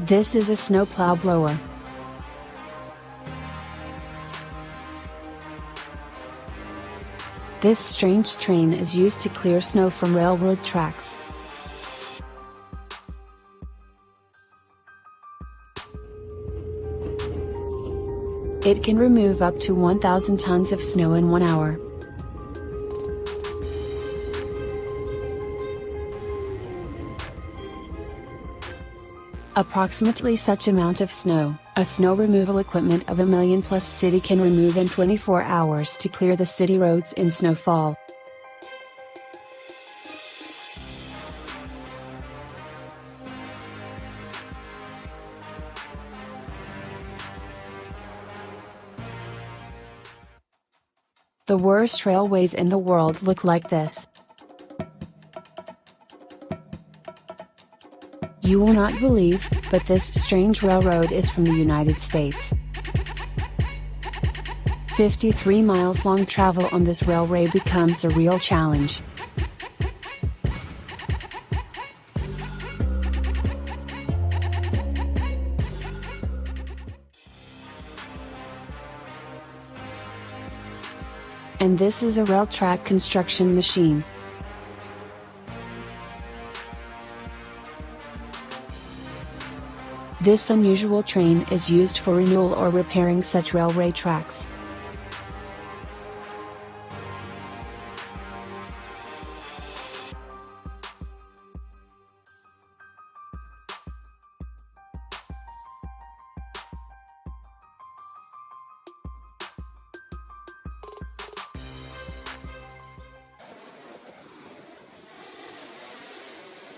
This is a snowplow blower. This strange train is used to clear snow from railroad tracks. It can remove up to 1,000 tons of snow in 1 hour. Approximately such amount of snow, a snow removal equipment of 1 million plus city can remove in 24 hours to clear the city roads in snowfall. The worst railways in the world look like this. You will not believe, but this strange railroad is from the United States. 53 miles long travel on this railway becomes a real challenge. And this is a rail track construction machine. This unusual train is used for renewal or repairing such railway tracks.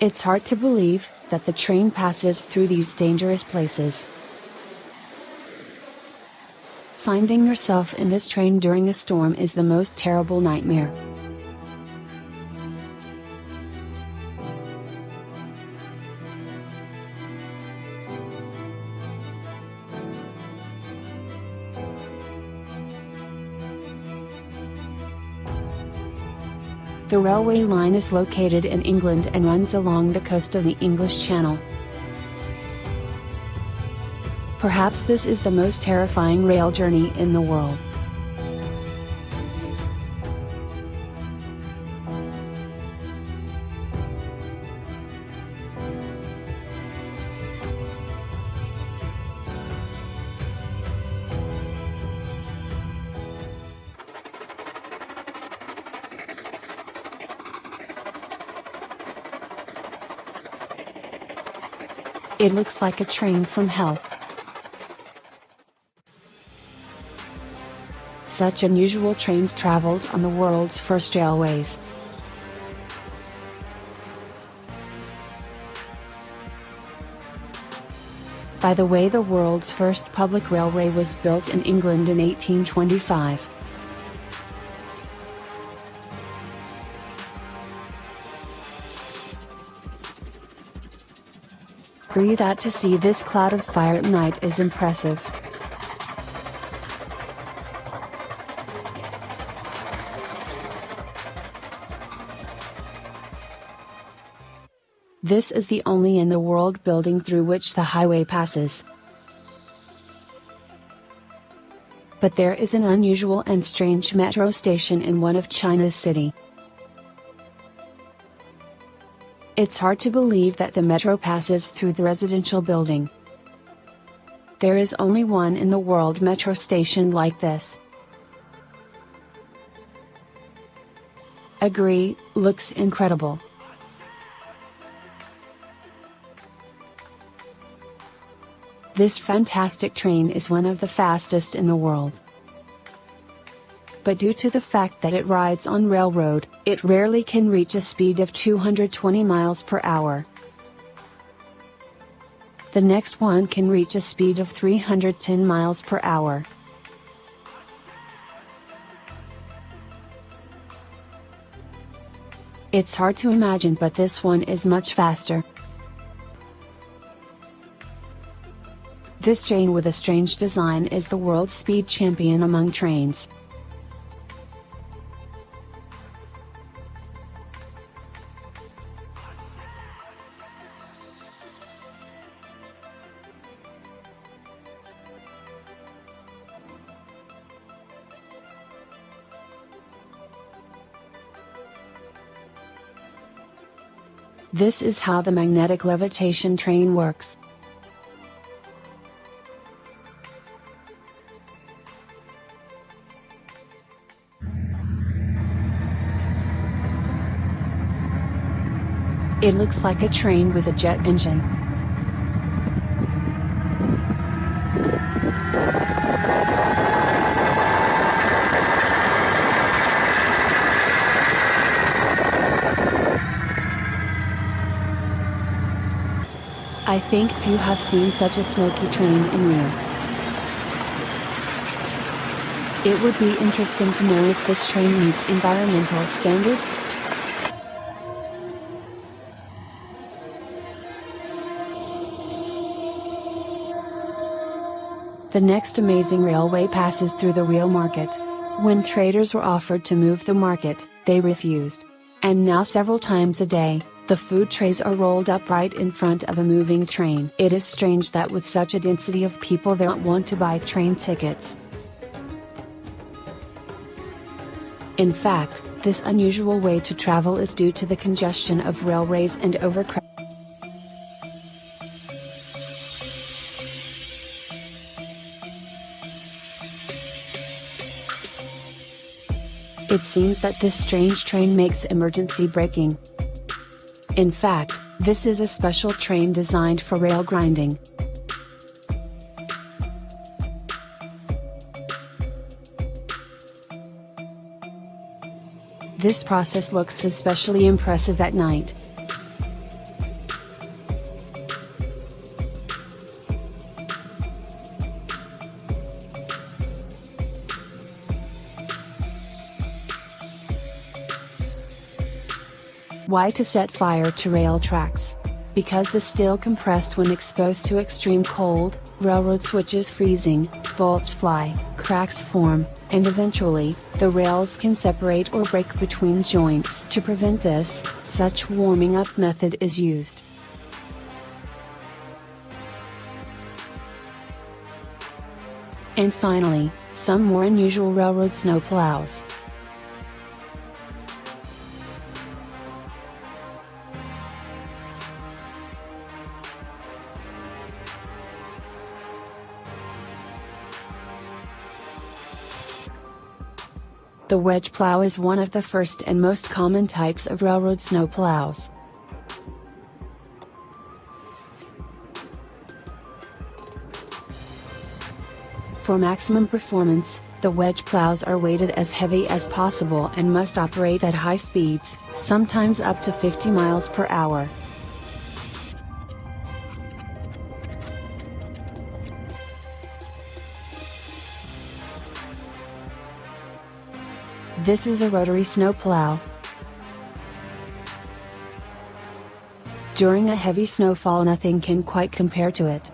It's hard to believe that the train passes through these dangerous places. Finding yourself in this train during a storm is the most terrible nightmare. The railway line is located in England and runs along the coast of the English Channel. Perhaps this is the most terrifying rail journey in the world. It looks like a train from hell. Such unusual trains traveled on the world's first railways. By the way, the world's first public railway was built in England in 1825. Agree that to see this cloud of fire at night is impressive. This is the only in the world building through which the highway passes. But there is an unusual and strange metro station in one of China's city. It's hard to believe that the metro passes through the residential building. There is only one in the world metro station like this. Agree, looks incredible. This fantastic train is one of the fastest in the world. But due to the fact that it rides on railroad, it rarely can reach a speed of 220 miles per hour. The next one can reach a speed of 310 miles per hour. It's hard to imagine, but this one is much faster. This train with a strange design is the world speed champion among trains. This is how the magnetic levitation train works. It looks like a train with a jet engine. I think few have seen such a smoky train in real. It would be interesting to know if this train meets environmental standards. The next amazing railway passes through the real market. When traders were offered to move the market, they refused. And now several times a day, the food trays are rolled up right in front of a moving train. It is strange that with such a density of people they don't want to buy train tickets. In fact, this unusual way to travel is due to the congestion of railways and overcrowding. It seems that this strange train makes emergency braking. In fact, this is a special train designed for rail grinding. This process looks especially impressive at night. Why to set fire to rail tracks? Because the steel compressed when exposed to extreme cold, railroad switches freezing, bolts fly, cracks form, and eventually, the rails can separate or break between joints. To prevent this, such warming up method is used. And finally, some more unusual railroad snowplows. The wedge plow is one of the first and most common types of railroad snowplows. For maximum performance, the wedge plows are weighted as heavy as possible and must operate at high speeds, sometimes up to 50 miles per hour. This is a rotary snowplow. During a heavy snowfall, nothing can quite compare to it.